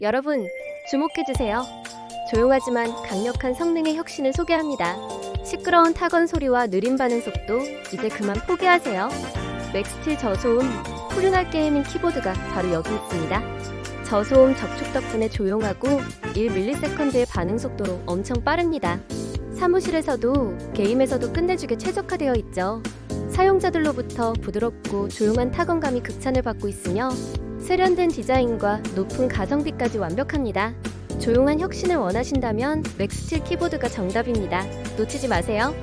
여러분, 주목해주세요. 조용하지만 강력한 성능의 혁신을 소개합니다. 시끄러운 타건 소리와 느린 반응 속도, 이제 그만 포기하세요. 맥스틸 저소음, 훌륭한 게이밍 키보드가 바로 여기 있습니다. 저소음 접촉 덕분에 조용하고 1ms의 반응 속도로 엄청 빠릅니다. 사무실에서도 게임에서도 끝내주게 최적화되어 있죠. 사용자들로부터 부드럽고 조용한 타건감이 극찬을 받고 있으며 세련된 디자인과 높은 가성비까지 완벽합니다. 조용한 혁신을 원하신다면 맥스틸 키보드가 정답입니다. 놓치지 마세요.